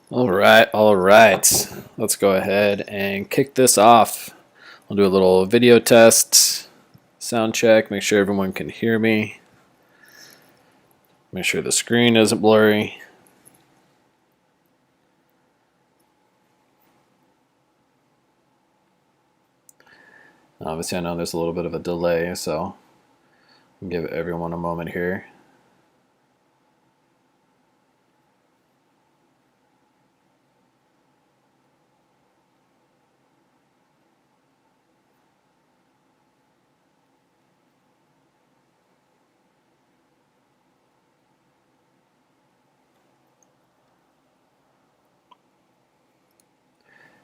All right. Let's go ahead and kick this off. We'll do a little video test, sound check, make sure everyone can hear me. Make sure the screen isn't blurry. Obviously, I know there's a little bit of a delay, so I'll give everyone a moment here.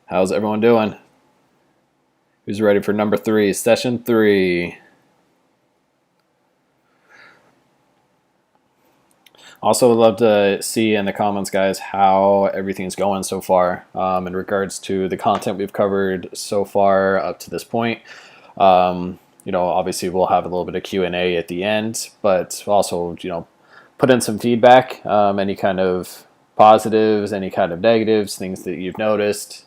How's everyone doing? Who's ready for number 3, session 3? Also, would love to see in the comments, guys, how everything's going so far in regards to the content we've covered so far up to this point. Obviously we'll have a little bit of Q&A at the end, but also, put in some feedback, any kind of positives, any kind of negatives, things that you've noticed,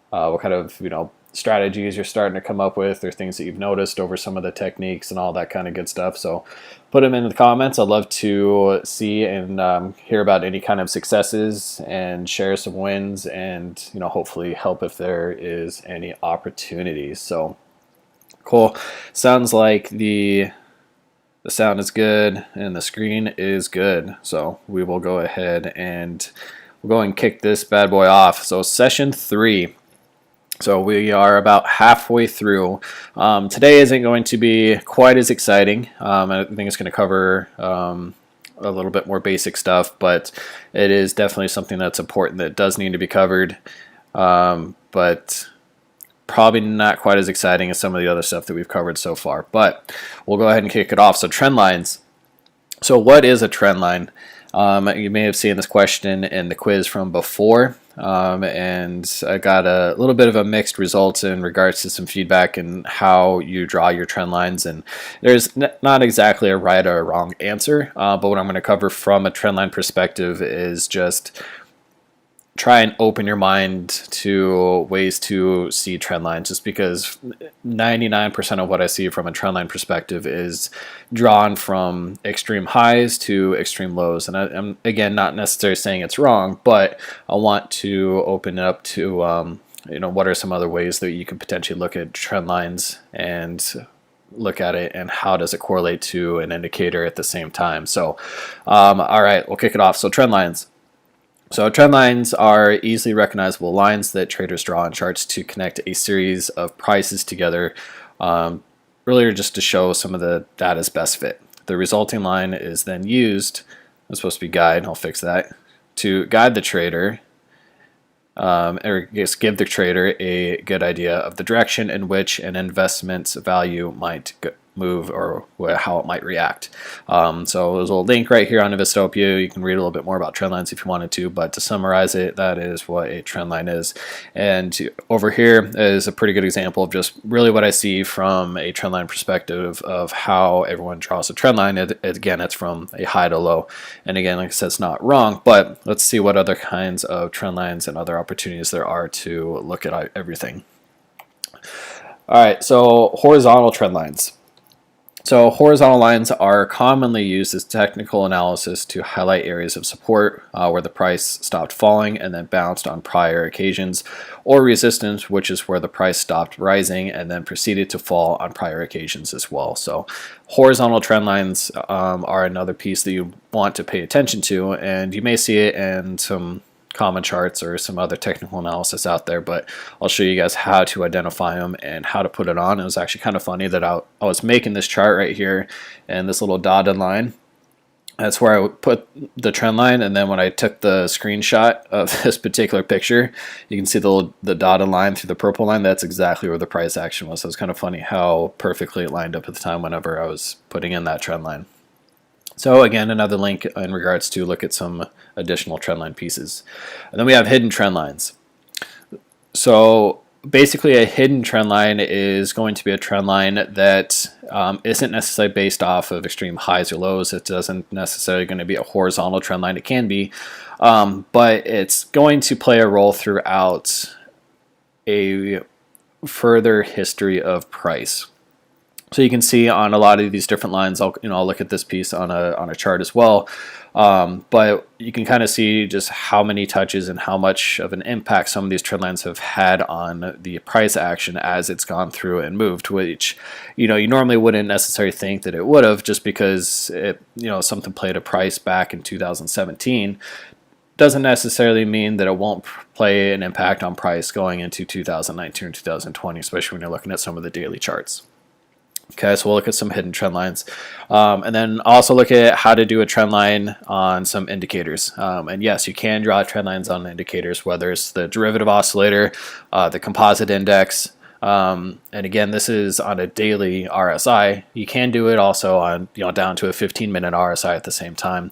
what kind of, strategies you're starting to come up with, or things that you've noticed over some of the techniques and all that kind of good stuff. So put them in the comments. I'd love to see and hear about any kind of successes and share some wins, and hopefully help if there is any opportunities. So cool. Sounds like the sound is good and the screen is good. So we will go ahead and we'll go and kick this bad boy off. So session 3. So we are about halfway through. Today isn't going to be quite as exciting. I think it's going to cover a little bit more basic stuff, but it is definitely something that's important that does need to be covered. But probably not quite as exciting as some of the other stuff that we've covered so far. But we'll go ahead and kick it off. So trend lines. So what is a trend line? You may have seen this question in the quiz from before, and I got a little bit of a mixed results in regards to some feedback and how you draw your trend lines. And there's not exactly a right or a wrong answer, but what I'm going to cover from a trend line perspective is just try and open your mind to ways to see trend lines, just because 99% of what I see from a trend line perspective is drawn from extreme highs to extreme lows. And I'm, again, not necessarily saying it's wrong, but I want to open it up to what are some other ways that you could potentially look at trend lines and look at it, and how does it correlate to an indicator at the same time. So all right, we'll kick it off. So trend lines. So trend lines are easily recognizable lines that traders draw on charts to connect a series of prices together, really just to show some of the data's best fit. The resulting line is then used, it's supposed to be guide, I'll fix that, to guide the trader, or just give the trader a good idea of the direction in which an investment's value might move, or how it might react. So there's a link right here on Investopia. You can read a little bit more about trend lines if you wanted to, but to summarize it, that is what a trend line is. And over here is a pretty good example of just really what I see from a trend line perspective of how everyone draws a trend line. Again, it's from a high to low. And again, like I said, it's not wrong, but let's see what other kinds of trend lines and other opportunities there are to look at everything. All right, so horizontal trend lines. So horizontal lines are commonly used as technical analysis to highlight areas of support where the price stopped falling and then bounced on prior occasions, or resistance, which is where the price stopped rising and then proceeded to fall on prior occasions as well. So horizontal trend lines are another piece that you want to pay attention to, and you may see it in some common charts or some other technical analysis out there, but I'll show you guys how to identify them and how to put it on. It was actually kind of funny that I was making this chart right here, and this little dotted line, that's where I would put the trend line, and then when I took the screenshot of this particular picture, you can see the dotted line through the purple line. That's exactly where the price action was. So it's kind of funny how perfectly it lined up at the time whenever I was putting in that trend line. So again, another link in regards to look at some additional trendline pieces. And then we have hidden trend lines. So basically, a hidden trend line is going to be a trend line that isn't necessarily based off of extreme highs or lows. It doesn't necessarily going to be a horizontal trend line. It can be, but it's going to play a role throughout a further history of price. So you can see on a lot of these different lines, I'll look at this piece on a chart as well. But you can kind of see just how many touches and how much of an impact some of these trend lines have had on the price action as it's gone through and moved, which, you normally wouldn't necessarily think that it would have, just because something played a price back in 2017 doesn't necessarily mean that it won't play an impact on price going into 2019 or 2020, especially when you're looking at some of the daily charts. Okay, so we'll look at some hidden trend lines, and then also look at how to do a trend line on some indicators. And yes, you can draw trend lines on indicators, whether it's the derivative oscillator, the composite index, and again, this is on a daily RSI. You can do it also on down to a 15-minute RSI at the same time.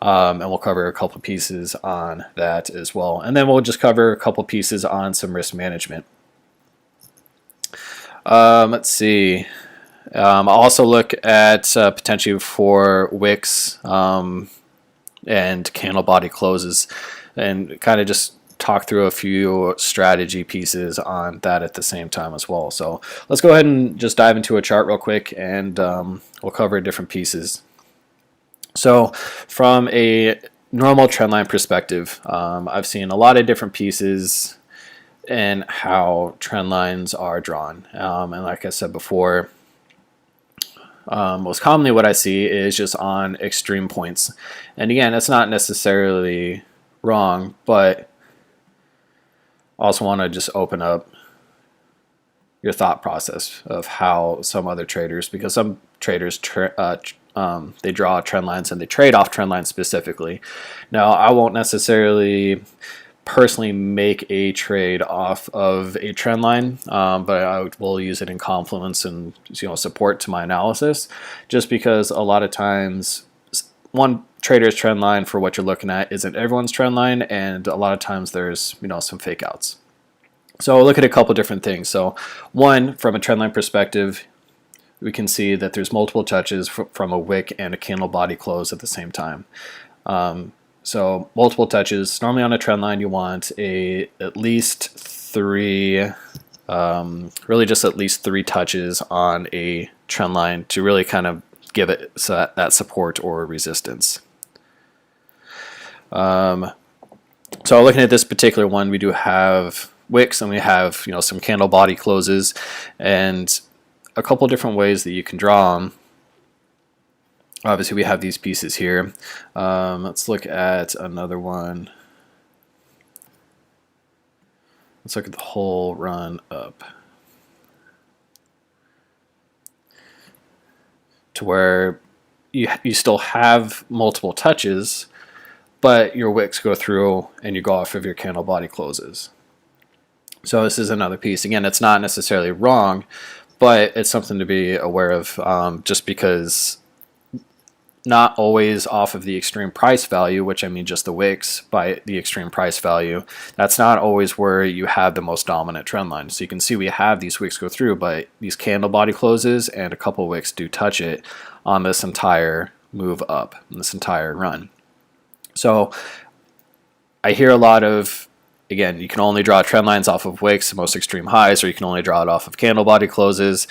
And we'll cover a couple pieces on that as well, and then we'll just cover a couple pieces on some risk management. Let's see. I'll also look at potentially for wicks and candle body closes, and kind of just talk through a few strategy pieces on that at the same time as well. So let's go ahead and just dive into a chart real quick, and we'll cover different pieces. So from a normal trendline perspective, I've seen a lot of different pieces and how trend lines are drawn. And like I said before, most commonly what I see is just on extreme points. And again, it's not necessarily wrong, but also want to just open up your thought process of how some other traders, because some traders they draw trend lines and they trade off trend lines specifically. Now, I won't necessarily personally make a trade off of a trend line, but I will use it in complements and support to my analysis, just because a lot of times one trader's trend line for what you're looking at isn't everyone's trend line, and a lot of times there's some fake outs. So we'll look at a couple different things. So one, from a trend line perspective, we can see that there's multiple touches from a wick and a candle body close at the same time. So multiple touches. Normally on a trend line, you want at least three, really just at least three touches on a trend line to really kind of give it that support or resistance. So looking at this particular one, we do have wicks and we have some candle body closes, and a couple different ways that you can draw them. Obviously, we have these pieces here. Let's look at another one. Let's look at the whole run up to where you still have multiple touches, but your wicks go through and you go off of your candle body closes. So this is another piece. Again, it's not necessarily wrong, but it's something to be aware of, just because not always off of the extreme price value, which I mean just the wicks by the extreme price value, that's not always where you have the most dominant trend line. So you can see we have these wicks go through, but these candle body closes and a couple wicks do touch it on this entire move up, this entire run. So I hear a lot of, again, you can only draw trend lines off of wicks, the most extreme highs, or you can only draw it off of candle body closes.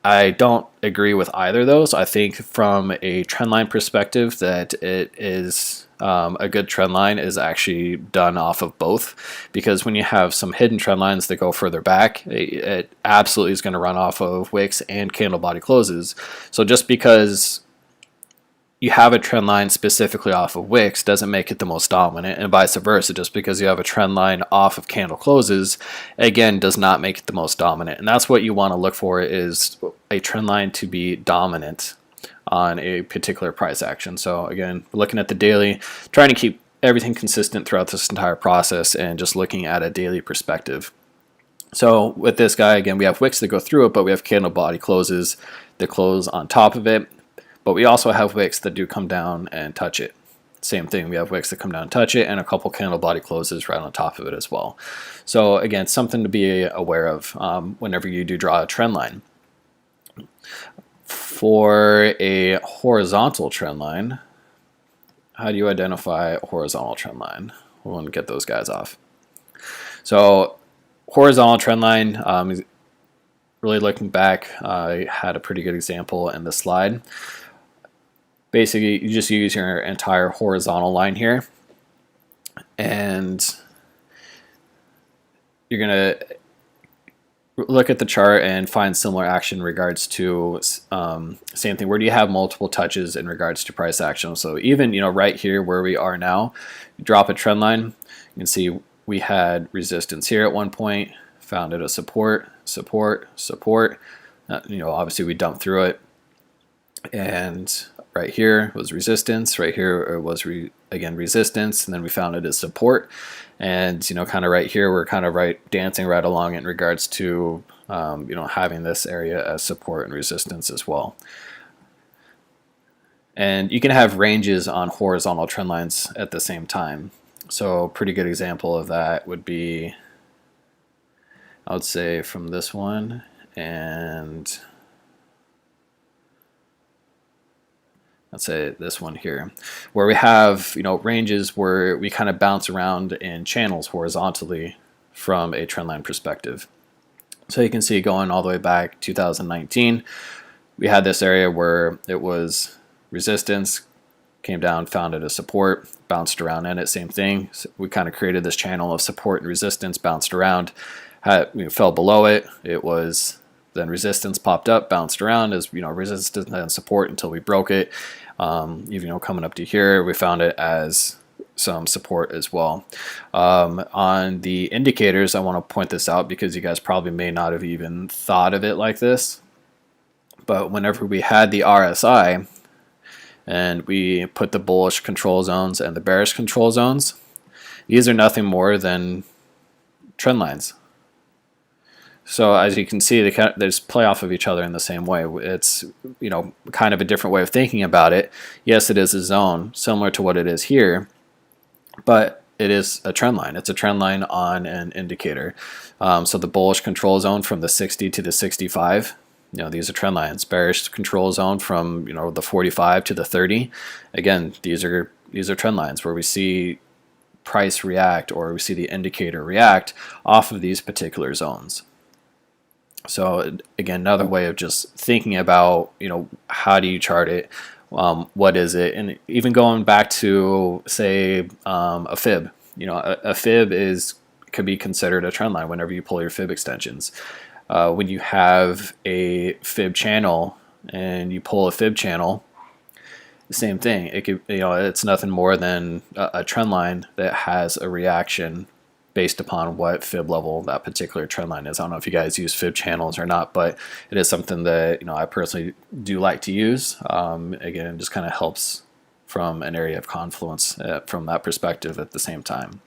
I don't agree with either of those. I think from a trend line perspective that it is a good trend line is actually done off of both, because when you have some hidden trend lines that go further back, it absolutely is going to run off of wicks and candle body closes. So just because you have a trend line specifically off of wicks doesn't make it the most dominant, and vice versa. Just because you have a trend line off of candle closes, again, does not make it the most dominant. And that's what you want to look for, is a trend line to be dominant on a particular price action. So again, we're looking at the daily, trying to keep everything consistent throughout this entire process, and just looking at a daily perspective. So with this guy, again, we have wicks that go through it, but we have candle body closes that close on top of it. But we also have wicks that do come down and touch it. same thing. We have wicks that come down and touch it, and a couple candle body closes right on top of it as well. So again, something to be aware of whenever you do draw a trend line. For a horizontal trend line, how do you identify a horizontal trend line? We want to get those guys off. So horizontal trend line, really looking back, I had a pretty good example in this slide. Basically, you just use your entire horizontal line here, and you're going to look at the chart and find similar action in regards to same thing. Where do you have multiple touches in regards to price action? So even right here where we are now, you drop a trend line, you can see we had resistance here at one point, found it a support, support, support. Obviously we dumped through it, and right here was resistance, right here it was again resistance, and then we found it as support. And kind of right here we're kind of dancing right along in regards to having this area as support and resistance as well. And you can have ranges on horizontal trend lines at the same time. So a pretty good example of that would be, I would say, from this one and let's say this one here, where we have ranges where we kind of bounce around in channels horizontally from a trend line perspective. So you can see going all the way back 2019, we had this area where it was resistance, came down, found it a support, bounced around in it, same thing. So we kind of created this channel of support and resistance, bounced around, fell below it. It was then resistance popped up, bounced around as resistance and support until we broke it. Even coming up to here, we found it as some support as well. On the indicators, I want to point this out because you guys probably may not have even thought of it like this. But whenever we had the RSI and we put the bullish control zones and the bearish control zones, these are nothing more than trend lines. So as you can see, they just play off of each other in the same way. It's kind of a different way of thinking about it. Yes, it is a zone similar to what it is here, but it is a trend line. It's a trend line on an indicator. So the bullish control zone from the 60 to the 65, these are trend lines. Bearish control zone from the 45 to the 30. Again, these are trend lines where we see price react, or we see the indicator react off of these particular zones. So again, another way of just thinking about, how do you chart it? What is it? And even going back to, say, a fib. A fib could be considered a trend line whenever you pull your fib extensions. When you have a fib channel and you pull a fib channel, same thing. It could, it's nothing more than a trend line that has a reaction based upon what fib level that particular trend line is. I don't know if you guys use fib channels or not, but it is something that I personally do like to use. Again, it just kind of helps from an area of confluence from that perspective at the same time.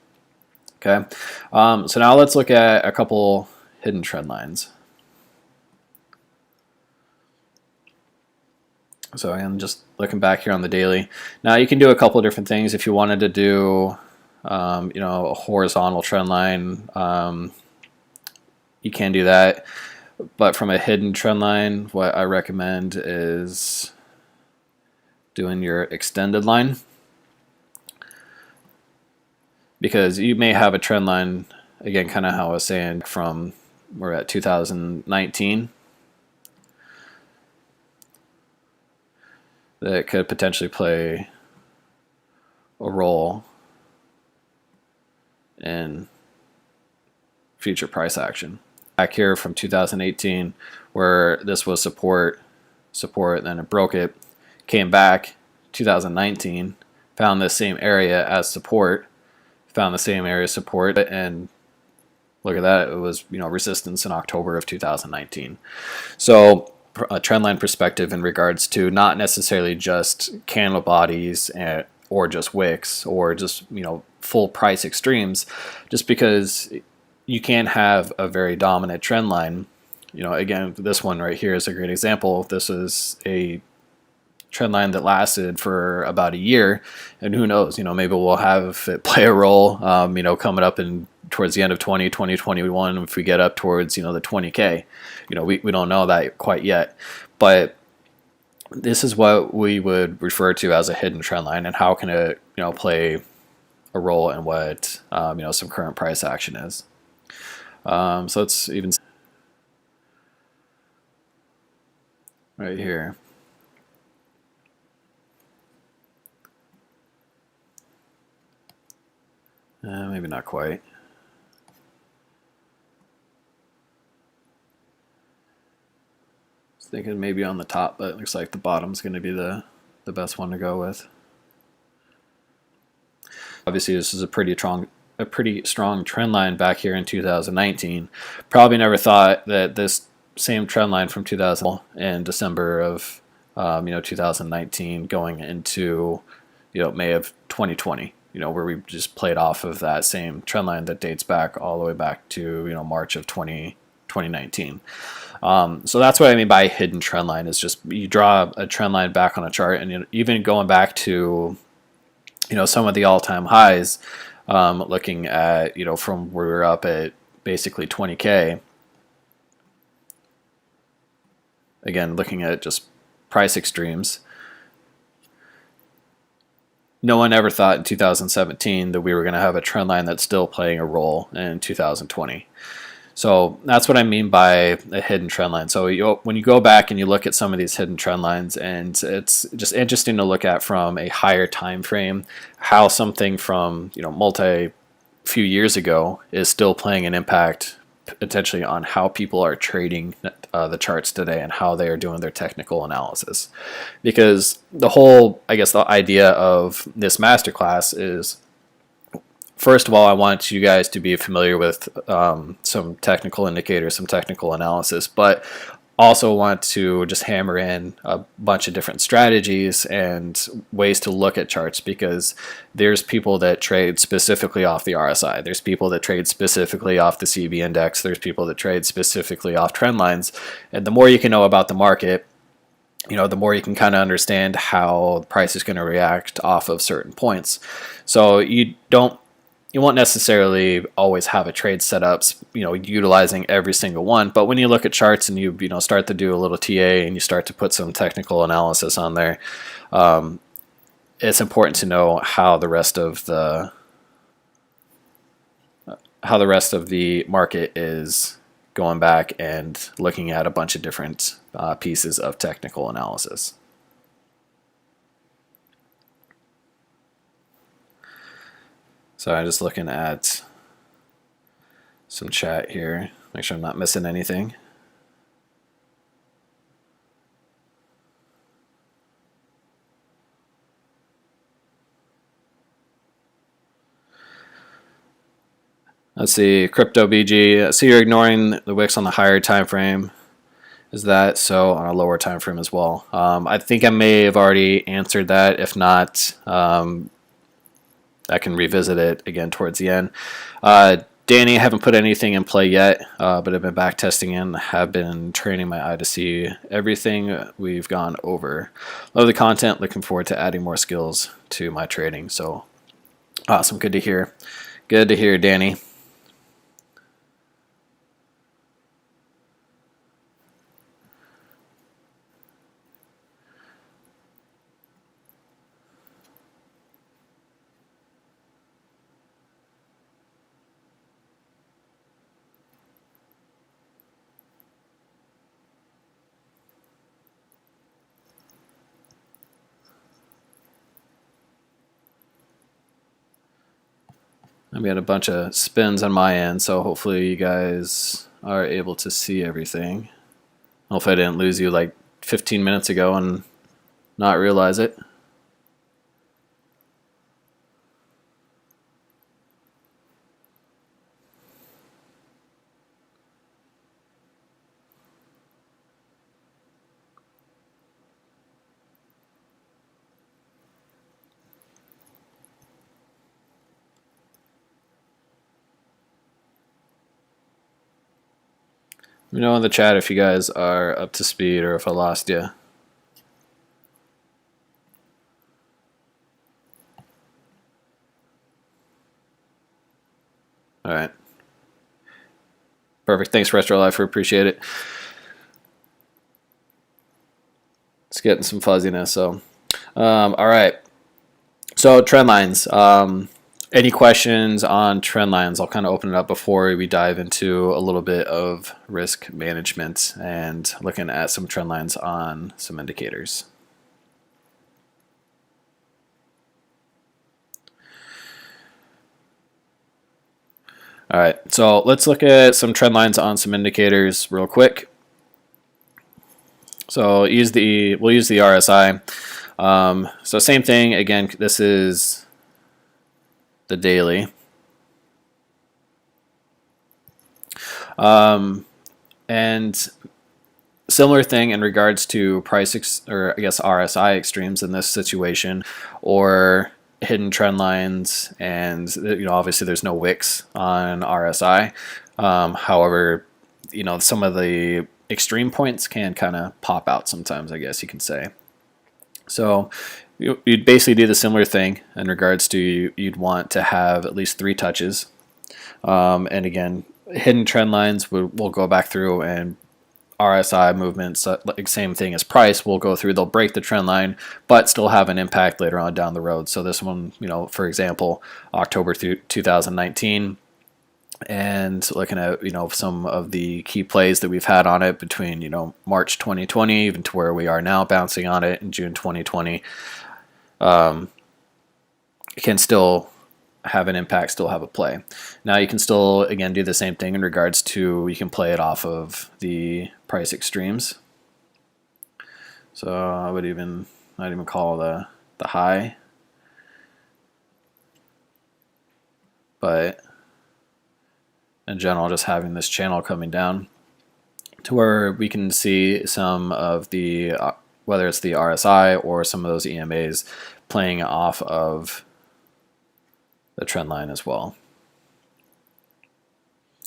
Okay, so now let's look at a couple hidden trend lines. So again, just looking back here on the daily. Now you can do a couple of different things if you wanted to do a horizontal trend line. You can do that, but from a hidden trend line, what I recommend is doing your extended line, because you may have a trend line, again, kind of how I was saying, from we're at 2019, that could potentially play a role in future price action. Back here from 2018, where this was support, then it broke it, came back 2019, found this same area as support, found the same area support, and look at that, it was resistance in October of 2019. So a trend line perspective in regards to not necessarily just candle bodies or just wicks or just full price extremes, just because you can have a very dominant trend line. Again, this one right here is a great example. This is a trend line that lasted for about a year, and who knows, maybe we'll have it play a role, coming up in towards the end of 2021 if we get up towards the 20K. We don't know that quite yet, but this is what we would refer to as a hidden trend line, and how can it play a role in what some current price action is. So let's even right here. Maybe not quite. I was thinking maybe on the top, but it looks like the bottom's going to be the best one to go with. Obviously, this is a pretty strong trend line back here in 2019. Probably never thought that this same trend line from 2000 in December of 2019 going into May of 2020. Where we just played off of that same trend line that dates back all the way back to March of 2019. So that's what I mean by hidden trend line, is just you draw a trend line back on a chart, and even going back to some of the all-time highs, looking at from where we were up at basically 20K. Again, looking at just price extremes. No one ever thought in 2017 that we were going to have a trend line that's still playing a role in 2020. So that's what I mean by a hidden trend line. So when you go back and you look at some of these hidden trend lines, and it's just interesting to look at from a higher time frame, how something from few years ago is still playing an impact potentially on how people are trading the charts today and how they are doing their technical analysis. Because the whole, I guess, the idea of this masterclass is, first of all, I want you guys to be familiar with some technical indicators, some technical analysis, but also want to just hammer in a bunch of different strategies and ways to look at charts, because there's people that trade specifically off the RSI. There's people that trade specifically off the CB index. There's people that trade specifically off trend lines. And the more you can know about the market, the more you can kind of understand how the price is going to react off of certain points. So you won't necessarily always have a trade set up, utilizing every single one. But when you look at charts and you start to do a little TA and you start to put some technical analysis on there, it's important to know how the rest of the market is going back and looking at a bunch of different pieces of technical analysis. So I'm just looking at some chat here, make sure I'm not missing anything. Let's see, Crypto BG. So you're ignoring the wicks on the higher time frame. Is that so on a lower time frame as well? I think I may have already answered that. If not, I can revisit it again towards the end. Danny, I haven't put anything in play yet, but I've been back testing and have been training my eye to see everything we've gone over. Love the content. Looking forward to adding more skills to my trading. So awesome. Good to hear. Good to hear, Danny. I've got a bunch of spins on my end, so hopefully you guys are able to see everything. Hopefully I didn't lose you like 15 minutes ago and not realize it. Let me know in the chat if you guys are up to speed or if I lost you. Perfect. Thanks, Retro Life. We appreciate it. It's getting some fuzziness. So, all right. So trend lines. Any questions on trend lines? I'll kind of open it up before we dive into a little bit of risk management and looking at some trend lines on some indicators. All right, so let's look at some trend lines on some indicators real quick. So we'll use the RSI. So same thing again. This is the daily. And similar thing in regards to or I guess RSI extremes in this situation, or hidden trend lines, and obviously there's no wicks on RSI. However, some of the extreme points can kind of pop out sometimes, I guess you can say. So you'd basically do the similar thing in regards to you'd want to have at least 3 touches. And again, hidden trend lines we'll go back through, and RSI movements, like same thing as price, will go through. They'll break the trend line, but still have an impact later on down the road. So this one, for example, October 2019, and looking at some of the key plays that we've had on it between March 2020 even to where we are now, bouncing on it in June 2020, it can still have an impact, still have a play. Now you can still again do the same thing in regards to, you can play it off of the price extremes. So I would not even call the high, but in general, just having this channel coming down to where we can see some of the whether it's the RSI or some of those EMAs playing off of the trend line as well.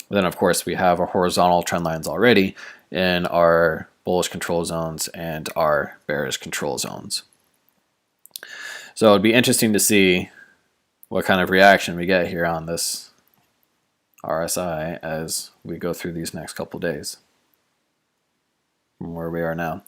Then of course we have our horizontal trend lines already in our bullish control zones and our bearish control zones. So it'd be interesting to see what kind of reaction we get here on this RSI as we go through these next couple days from where we are now.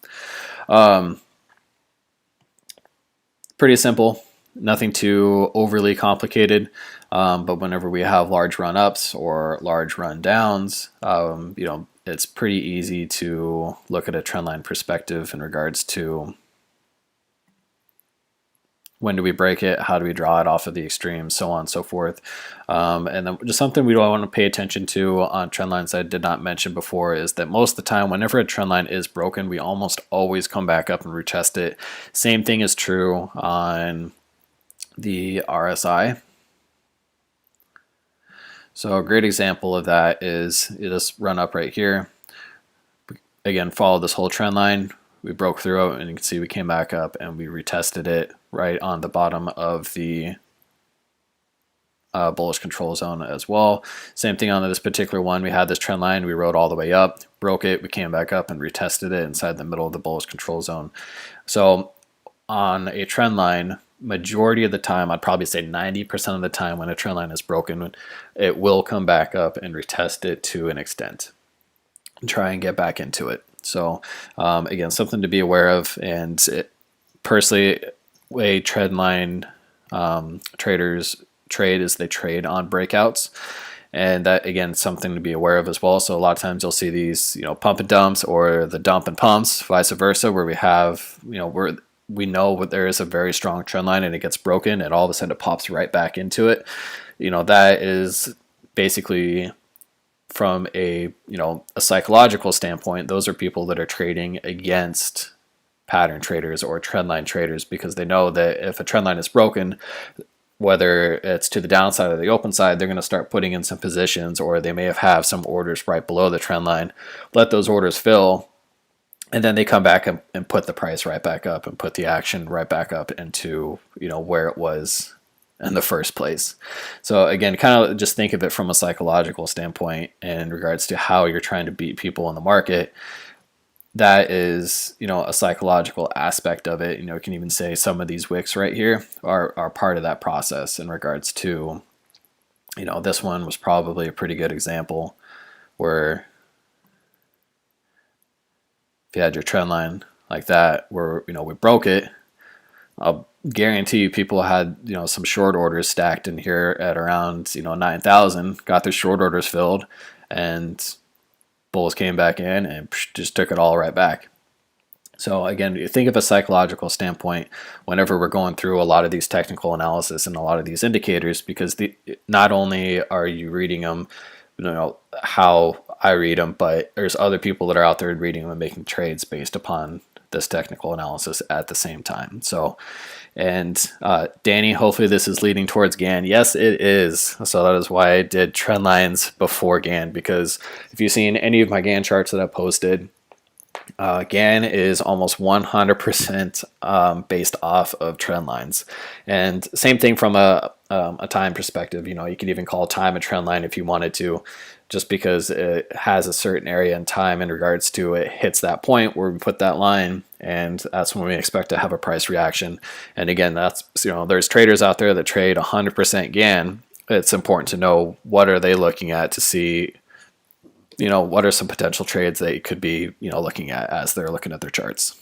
Pretty simple. Nothing too overly complicated, but whenever we have large run-ups or large run-downs, it's pretty easy to look at a trendline perspective in regards to when do we break it, how do we draw it off of the extremes, so on and so forth. And then just something we don't want to pay attention to on trend lines that I did not mention before is that most of the time, whenever a trend line is broken, we almost always come back up and retest it. Same thing is true on the RSI. So a great example of that is this run up right here. Again, follow this whole trend line. We broke through it, and you can see we came back up and we retested it right on the bottom of the bullish control zone as well. Same thing on this particular one. We had this trend line, we rode all the way up, broke it, we came back up and retested it inside the middle of the bullish control zone. So on a trend line, majority of the time, I'd probably say 90% of the time when a trend line is broken, it will come back up and retest it to an extent and try and get back into it. So again, something to be aware of. And personally, way trend line traders trade is they trade on breakouts, and that again something to be aware of as well. So a lot of times you'll see these pump and dumps, or the dump and pumps, vice versa, where we have we know there is a very strong trend line and it gets broken and all of a sudden it pops right back into it. That is basically from a psychological standpoint, those are people that are trading against pattern traders or trendline traders, because they know that if a trend line is broken, whether it's to the downside or the open side, they're going to start putting in some positions, or they may have some orders right below the trend line, let those orders fill, and then they come back and put the price right back up and put the action right back up into where it was in the first place. So again, kind of just think of it from a psychological standpoint in regards to how you're trying to beat people in the market. That is, a psychological aspect of it. You can even say some of these wicks right here are part of that process in regards to, this one was probably a pretty good example where if you had your trend line like that, where we broke it, I'll guarantee you people had some short orders stacked in here at around 9,000, got their short orders filled, and bulls came back in and just took it all right back. So again, you think of a psychological standpoint whenever we're going through a lot of these technical analysis and a lot of these indicators, because not only are you reading them, how I read them, but there's other people that are out there reading them and making trades based upon this technical analysis at the same time. So, and Danny, hopefully this is leading towards GAN. Yes, it is. So that is why I did trend lines before GAN, because if you've seen any of my GAN charts that I posted, GAN is almost 100% based off of trend lines. And same thing from a time perspective. You could even call time a trend line if you wanted to, just because it has a certain area in time in regards to it hits that point where we put that line, and that's when we expect to have a price reaction. And again, that's there's traders out there that trade 100% GAN. It's important to know what are they looking at to see what are some potential trades they could be, looking at as they're looking at their charts.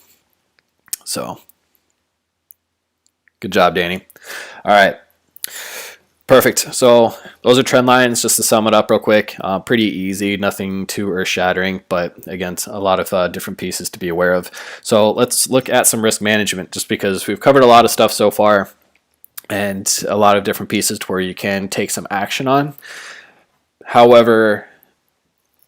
So good job, Danny. All right. Perfect. So those are trend lines, just to sum it up real quick. Pretty easy, nothing too earth-shattering, but again, a lot of different pieces to be aware of. So let's look at some risk management, just because we've covered a lot of stuff so far and a lot of different pieces to where you can take some action on. However,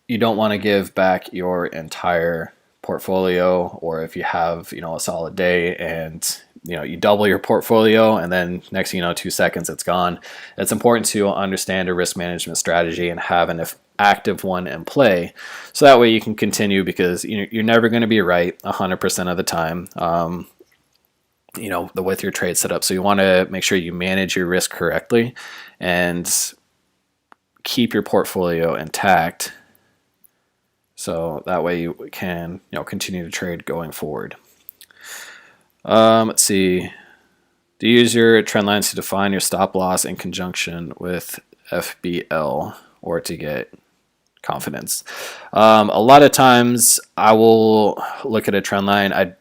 you don't want to give back your entire portfolio, or if you have a solid day and you double your portfolio and then next thing 2 seconds it's gone. It's important to understand a risk management strategy and have an active one in play, so that way you can continue, because you're never going to be right 100% of the time with your trade setup. So you want to make sure you manage your risk correctly and keep your portfolio intact, so that way you can continue to trade going forward. Let's see. Do you use your trend lines to define your stop loss in conjunction with FBL or to get confidence? A lot of times I will look at a trend line. I'm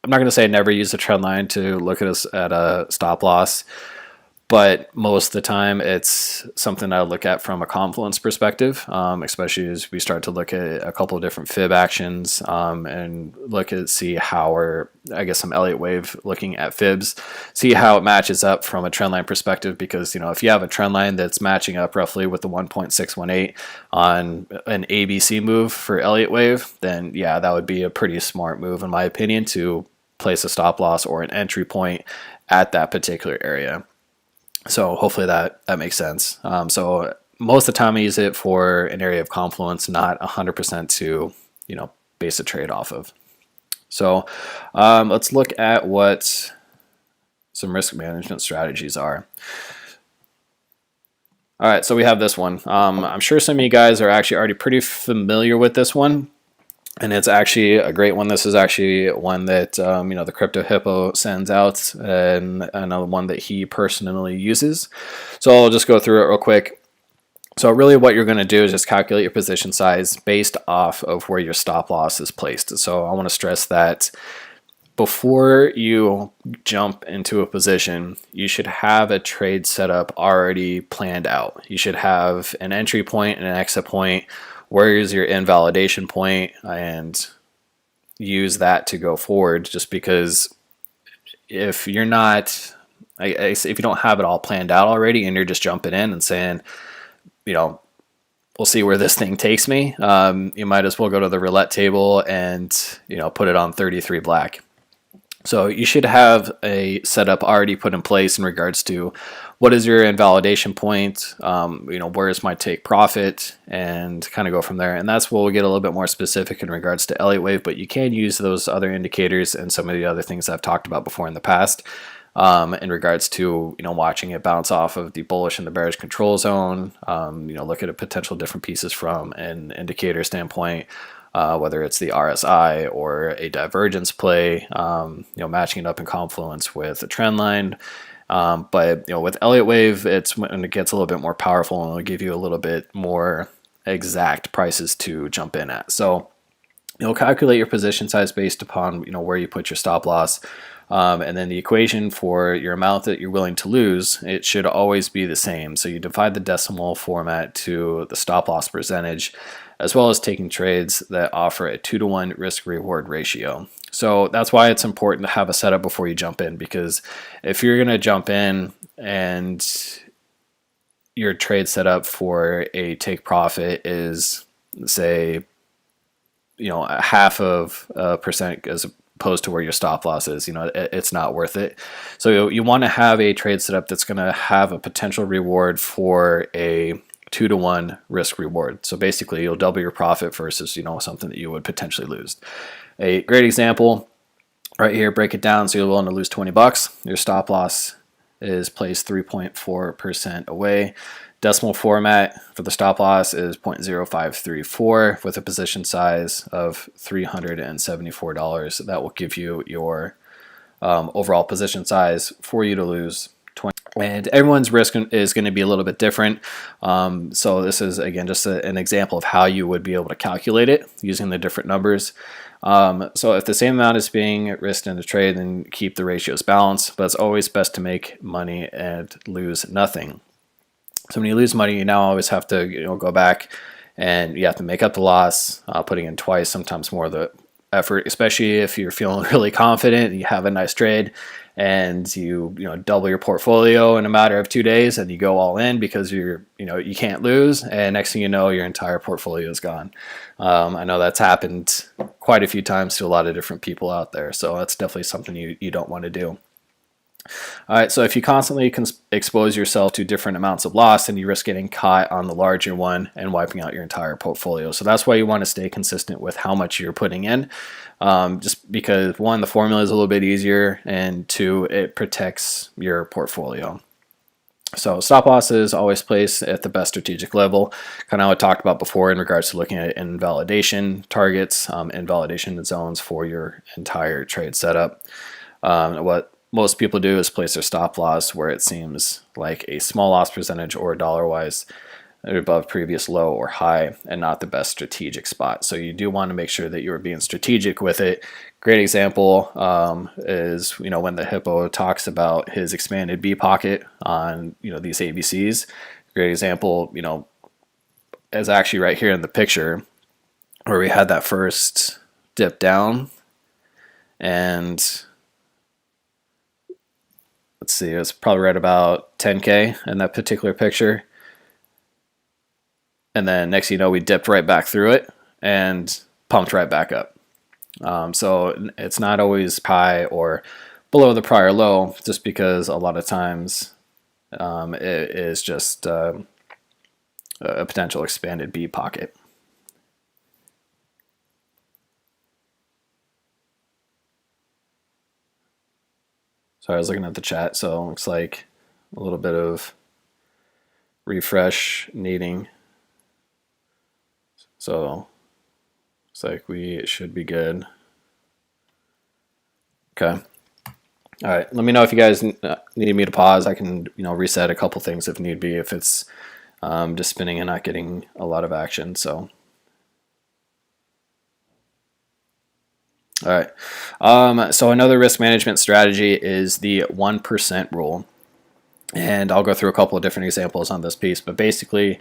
not going to say I never use a trend line to look at a stop loss, but most of the time it's something I look at from a confluence perspective, especially as we start to look at a couple of different fib actions and see how some Elliott wave looking at fibs, see how it matches up from a trend line perspective. Because if you have a trend line that's matching up roughly with the 1.618 on an ABC move for Elliott wave, then yeah, that would be a pretty smart move in my opinion to place a stop loss or an entry point at that particular area. So hopefully that makes sense. So most of the time I use it for an area of confluence, not 100% to base a trade off of. So let's look at what some risk management strategies are. All right, so we have this one. I'm sure some of you guys are actually already pretty familiar with this one, and it's actually a great one. This is actually one that the Crypto Hippo sends out, and another one that he personally uses. So I'll just go through it real quick. So really what you're going to do is just calculate your position size based off of where your stop loss is placed. So I want to stress that before you jump into a position, you should have a trade setup already planned out. You should have an entry point and an exit point. Where is your invalidation point, and use that to go forward. Just because if you're not, if you don't have it all planned out already and you're just jumping in and saying, we'll see where this thing takes me, you might as well go to the roulette table and put it on 33 black. So you should have a setup already put in place in regards to what is your invalidation point, where is my take profit, and kind of go from there. And that's where we'll get a little bit more specific in regards to Elliott wave, but you can use those other indicators and some of the other things I've talked about before in the past in regards to watching it bounce off of the bullish and the bearish control zone. Look at potential different pieces from an indicator standpoint. Whether it's the RSI or a divergence play, matching it up in confluence with a trend line. But with Elliott wave, it's when it gets a little bit more powerful and it'll give you a little bit more exact prices to jump in at. So you'll calculate your position size based upon where you put your stop loss, and then the equation for your amount that you're willing to lose, it should always be the same. So you divide the decimal format to the stop loss percentage, as well as taking trades that offer a 2-to-1 risk reward ratio. So that's why it's important to have a setup before you jump in, because if you're going to jump in and your trade setup for a take profit is, say, a half of a percent as opposed to where your stop loss is, it's not worth it. So you want to have a trade setup that's going to have a potential reward for a 2-to-1 risk reward. So basically you'll double your profit versus something that you would potentially lose. A great example right here, break it down. So you're willing to lose 20 bucks. Your stop loss is placed 3.4% away. Decimal format for the stop loss is 0.0534 with a position size of $374. That will give you your overall position size for you to lose 20. And everyone's risk is going to be a little bit different. So this is, again, just an example of how you would be able to calculate it using the different numbers. So if the same amount is being risked in a trade, then keep the ratios balanced, but it's always best to make money and lose nothing. So when you lose money, you now always have to go back and you have to make up the loss, putting in twice, sometimes more of the effort, especially if you're feeling really confident and you have a nice trade and you double your portfolio in a matter of 2 days and you go all in because you can't lose, and next thing you know, your entire portfolio is gone. I know that's happened quite a few times to a lot of different people out there, so that's definitely something you don't want to do. All right, so if you constantly expose yourself to different amounts of loss, then you risk getting caught on the larger one and wiping out your entire portfolio. So that's why you want to stay consistent with how much you're putting in, just because, one, the formula is a little bit easier, and two, it protects your portfolio. So stop loss is always placed at the best strategic level, kind of how I talked about before in regards to looking at invalidation targets, invalidation zones for your entire trade setup. What most people do is place their stop loss where it seems like a small loss percentage or dollar-wise above previous low or high, and not the best strategic spot. So you do want to make sure that you're being strategic with it. Great example is when the hippo talks about his expanded B pocket on these ABCs. Great example is actually right here in the picture where we had that first dip down, and let's see, it was probably right about 10K in that particular picture. And then next we dipped right back through it and pumped right back up. So it's not always high or below the prior low, just because a lot of times it is just a potential expanded B pocket. So I was looking at the chat, so it looks like a little bit of refresh needing. So looks like we should be good. Okay. All right. Let me know if you guys need me to pause. I can reset a couple things if need be, if it's just spinning and not getting a lot of action. So. All right. So another risk management strategy is the 1% rule. And I'll go through a couple of different examples on this piece, but basically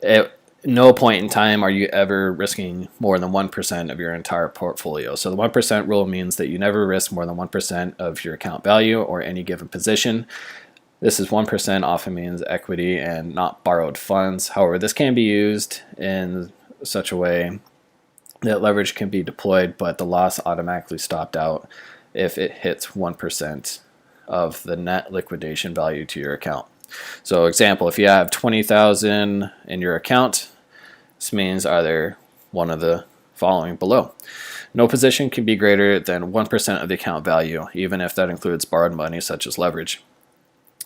at no point in time are you ever risking more than 1% of your entire portfolio. So the 1% rule means that you never risk more than 1% of your account value or any given position. This is 1% often means equity and not borrowed funds. However, this can be used in such a way that leverage can be deployed, but the loss automatically stopped out if it hits 1% of the net liquidation value to your account. So example, if you have 20,000 in your account, this means either one of the following below. No position can be greater than 1% of the account value, even if that includes borrowed money such as leverage.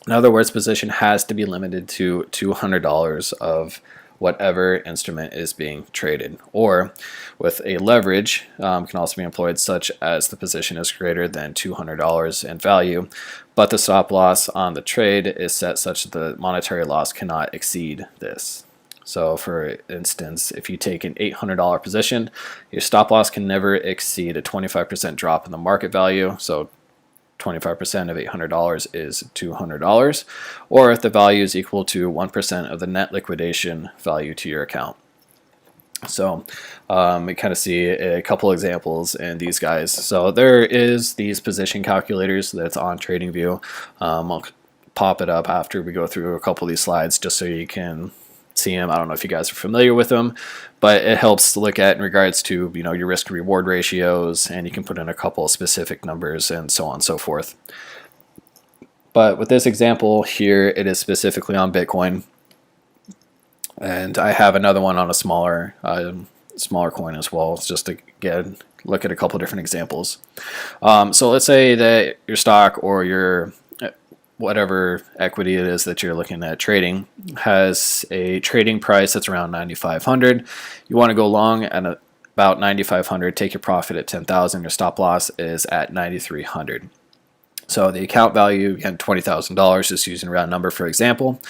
In other words, position has to be limited to $200 of whatever instrument is being traded, or with a leverage can also be employed such as the position is greater than $200 in value, but the stop loss on the trade is set such that the monetary loss cannot exceed this. So for instance, if you take an $800 position, your stop loss can never exceed a 25% drop in the market value. So 25% of $800 is $200, or if the value is equal to 1% of the net liquidation value to your account. So we kind of see a couple examples in these guys. So there is these position calculators that's on TradingView. I'll pop it up after we go through a couple of these slides just so you can see them. I don't know if you guys are familiar with them, but it helps to look at in regards to your risk to reward ratios, and you can put in a couple of specific numbers and so on and so forth. But with this example here, it is specifically on Bitcoin. And I have another one on a smaller coin as well, just to look at a couple different examples. So let's say that your stock or your whatever equity it is that you're looking at trading has a trading price that's around 9,500. You want to go long at about 9,500, take your profit at 10,000. Your stop loss is at 9,300. So the account value, again, $20,000, just using a round number for example.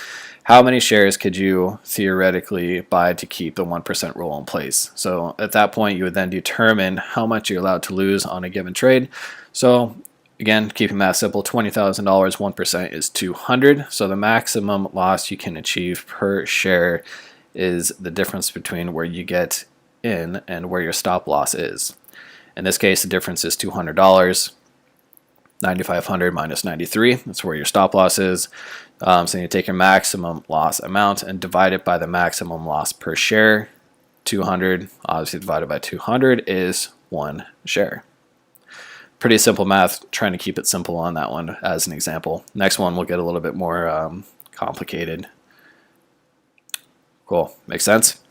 How many shares could you theoretically buy to keep the 1% rule in place? So at that point, you would then determine how much you're allowed to lose on a given trade. So again, keeping that simple, $20,000, 1% is 200. So the maximum loss you can achieve per share is the difference between where you get in and where your stop loss is. In this case, the difference is $200. 9,500 minus 93, that's where your stop loss is. So you take your maximum loss amount and divide it by the maximum loss per share. 200, obviously divided by 200 is 1 share. Pretty simple math, trying to keep it simple on that one as an example. Next one will get a little bit more complicated. Cool, makes sense?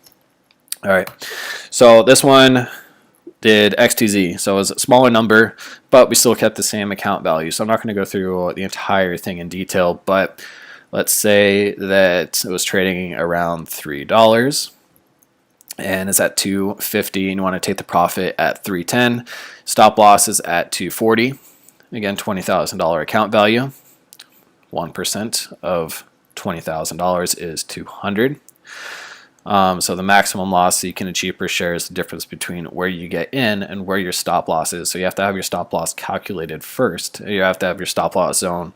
All right, so this one did XTZ, so it was a smaller number, but we still kept the same account value. So I'm not going to go through the entire thing in detail, but let's say that it was trading around $3 and it's at $2.50 and you want to take the profit at $3.10. Stop loss is at $2.40. Again, $20,000 account value. 1% of $20,000 is 200. So the maximum loss that you can achieve per share is the difference between where you get in and where your stop loss is. So you have to have your stop loss calculated first. You have to have your stop loss zone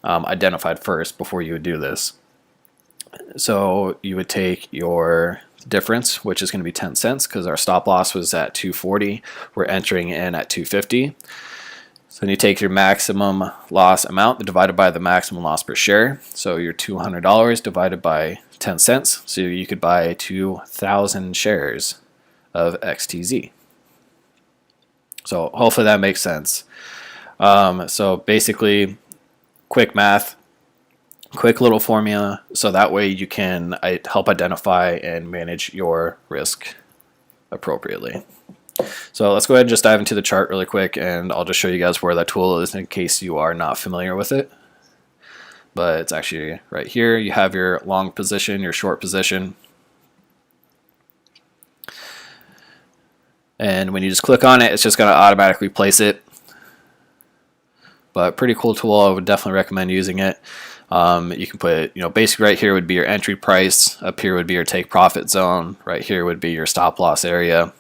identified first before you would do this. So you would take your difference, which is going to be 10 cents because our stop loss was at 240. We're entering in at 250. So then you take your maximum loss amount divided by the maximum loss per share. So your $200 divided by 10 cents. So you could buy 2,000 shares of XTZ. So hopefully that makes sense. So basically, quick math, quick little formula, so that way you can help identify and manage your risk appropriately. So let's go ahead and just dive into the chart really quick, and I'll just show you guys where that tool is in case you are not familiar with it. But it's actually right here. You have your long position, your short position. And when you just click on it, it's just going to automatically place it. But pretty cool tool. I would definitely recommend using it. You can put, basically right here would be your entry price. Up here would be your take profit zone. Right here would be your stop loss area.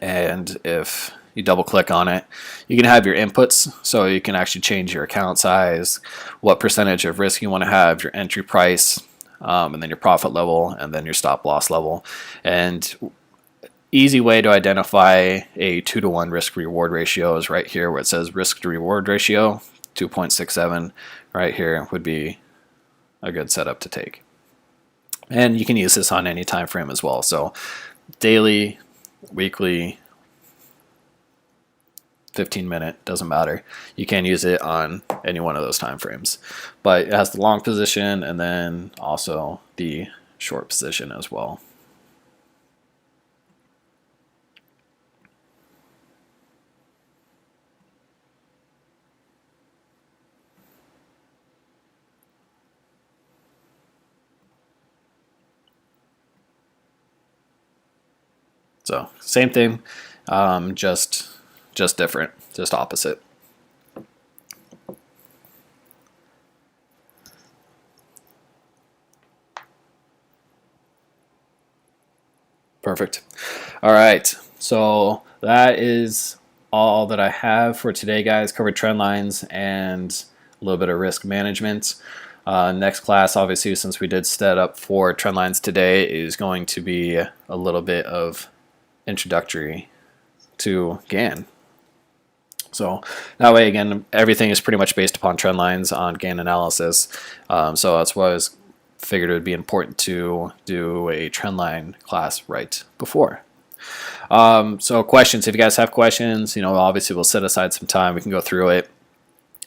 And if you double click on it, you can have your inputs, so you can actually change your account size, what percentage of risk you want to have, your entry price, and then your profit level, and then your stop loss level. And easy way to identify a 2-to-1 risk reward ratio is right here where it says risk to reward ratio 2.67. Right here would be a good setup to take. And you can use this on any time frame as well. So daily, weekly, 15-minute, doesn't matter. You can use it on any one of those time frames. But it has the long position and then also the short position as well. So same thing, just different, just opposite. Perfect. All right. So that is all that I have for today, guys. Covered trend lines and a little bit of risk management. Next class, obviously, since we did set up for trend lines today, is going to be a little bit of introductory to GAN. So that way, again, everything is pretty much based upon trend lines on GAN analysis. So that's why I was figured it would be important to do a trend line class right before. So questions, if you guys have questions, obviously we'll set aside some time. We can go through it.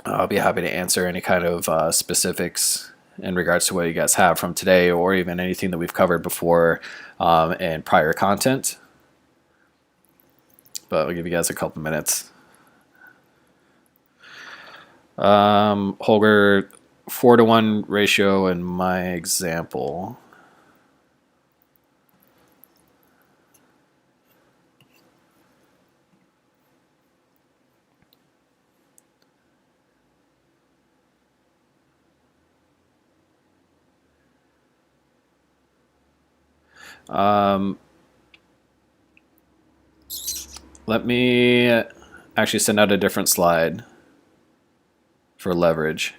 I'll be happy to answer any kind of specifics in regards to what you guys have from today, or even anything that we've covered before and prior content. But I'll give you guys a couple minutes. Holger, 4-to-1 ratio in my example. Let me actually send out a different slide for leverage.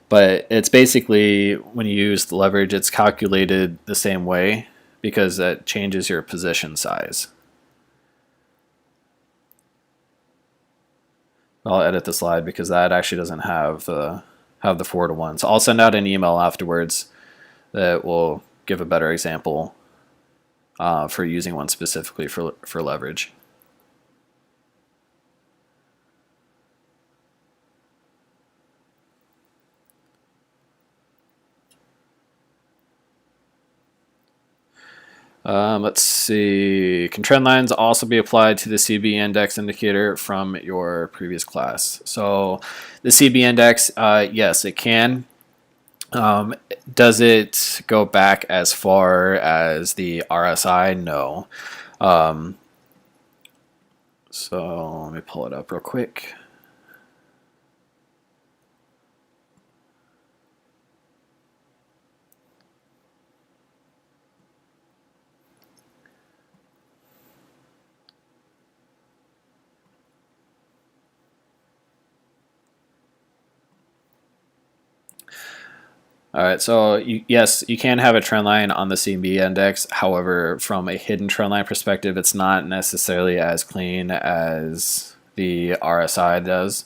But it's basically, when you use the leverage, it's calculated the same way because that changes your position size. I'll edit the slide because that actually doesn't have the 4-to-1. So I'll send out an email afterwards that will give a better example for using one specifically for leverage. Let's see. Can trend lines also be applied to the CB index indicator from your previous class? So the CB index, yes, it can. Does it go back as far as the RSI? No. So let me pull it up real quick. All right, so yes, you can have a trend line on the CB index. However, from a hidden trend line perspective, it's not necessarily as clean as the RSI does.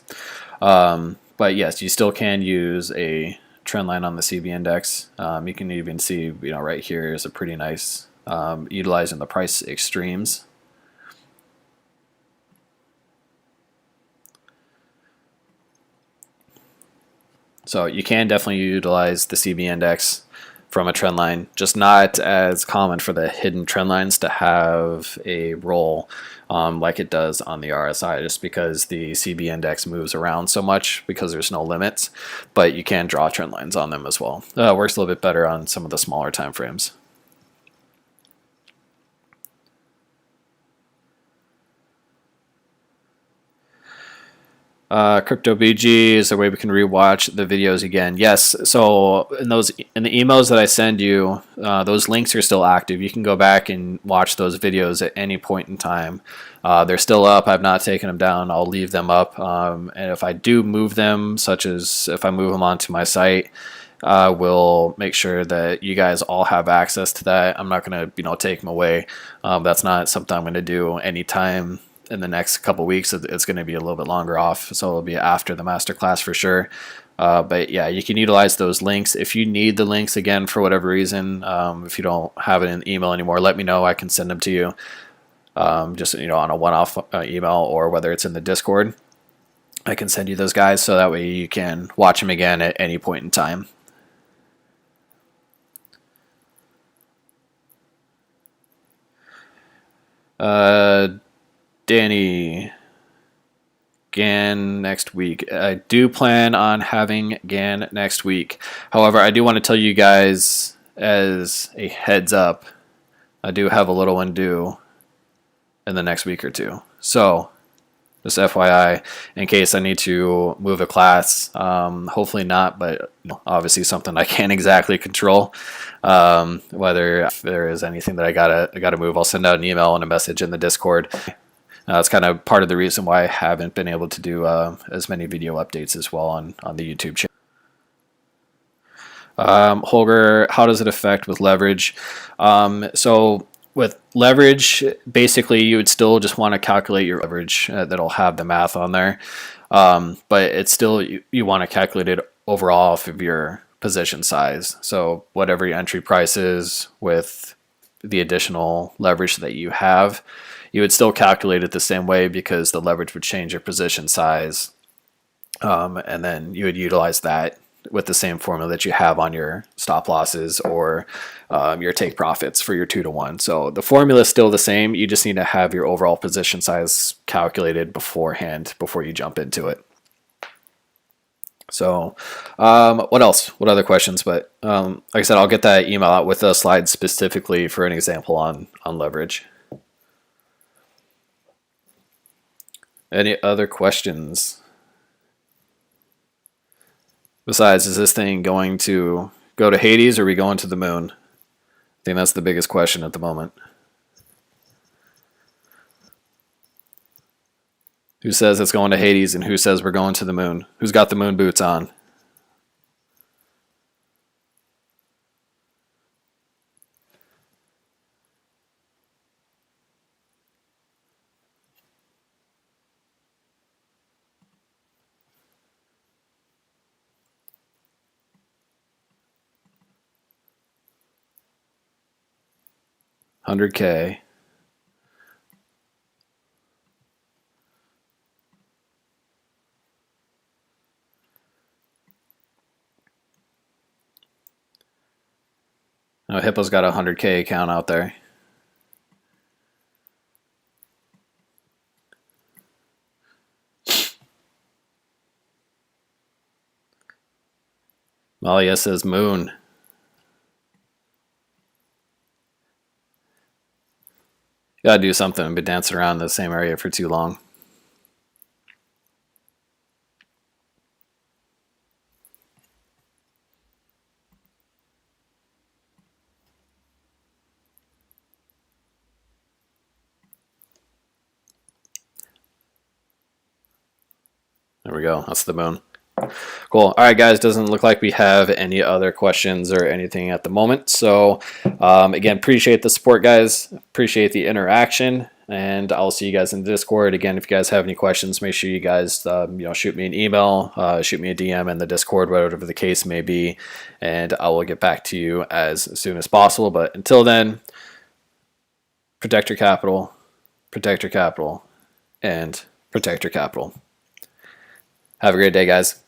But yes, you still can use a trend line on the CB index. You can even see, right here is a pretty nice utilizing the price extremes. So you can definitely utilize the CB index from a trend line, just not as common for the hidden trend lines to have a role like it does on the RSI, just because the CB index moves around so much because there's no limits, but you can draw trend lines on them as well. It works a little bit better on some of the smaller time frames. Crypto BG, is there a way we can rewatch the videos again? Yes. So in the emails that I send you, those links are still active. You can go back and watch those videos at any point in time. They're still up. I've not taken them down. I'll leave them up. And if I do move them, such as if I move them onto my site, I will make sure that you guys all have access to that. I'm not going to take them away. That's not something I'm going to do anytime in the next couple weeks. It's going to be a little bit longer off, so it'll be after the masterclass for sure. But yeah, you can utilize those links. If you need the links again for whatever reason, if you don't have it in email anymore, let me know. I can send them to you, just on a one-off email, or whether it's in the Discord, I can send you those guys, so that way you can watch them again at any point in time. Danny, GAN next week. I do plan on having GAN next week. However, I do want to tell you guys as a heads up, I do have a little one due in the next week or two. So Just FYI, in case I need to move a class. Hopefully not, but obviously something I can't exactly control. Whether if there is anything that I gotta move, I'll send out an email and a message in the Discord. It's kind of part of the reason why I haven't been able to do as many video updates as well on the YouTube channel. Holger, how does it affect with leverage? So with leverage, basically you would still just want to calculate your leverage. That'll have the math on there. But it's still, you want to calculate it overall off of your position size. So whatever your entry price is with the additional leverage that you have, you would still calculate it the same way because the leverage would change your position size. And then you would utilize that with the same formula that you have on your stop losses or your take profits for your 2-to-1. So the formula is still the same. You just need to have your overall position size calculated beforehand before you jump into it. So what else? What other questions? But like I said, I'll get that email out with a slide specifically for an example on leverage. Any other questions? Besides, is this thing going to go to Hades or are we going to the moon? I think that's the biggest question at the moment. Who says it's going to Hades and who says we're going to the moon? Who's got the moon boots on? $100K. Oh, Hippo's got a 100K account out there. Malia says moon. Gotta do something. I've been dancing around the same area for too long. There we go. That's the moon. Cool. All right, guys. Doesn't look like we have any other questions or anything at the moment. So, again, appreciate the support, guys. Appreciate the interaction, and I'll see you guys in the Discord. Again, if you guys have any questions, make sure you guys, shoot me an email, shoot me a DM in the Discord, whatever the case may be, and I will get back to you as soon as possible. But until then, protect your capital, and protect your capital. Have a great day, guys.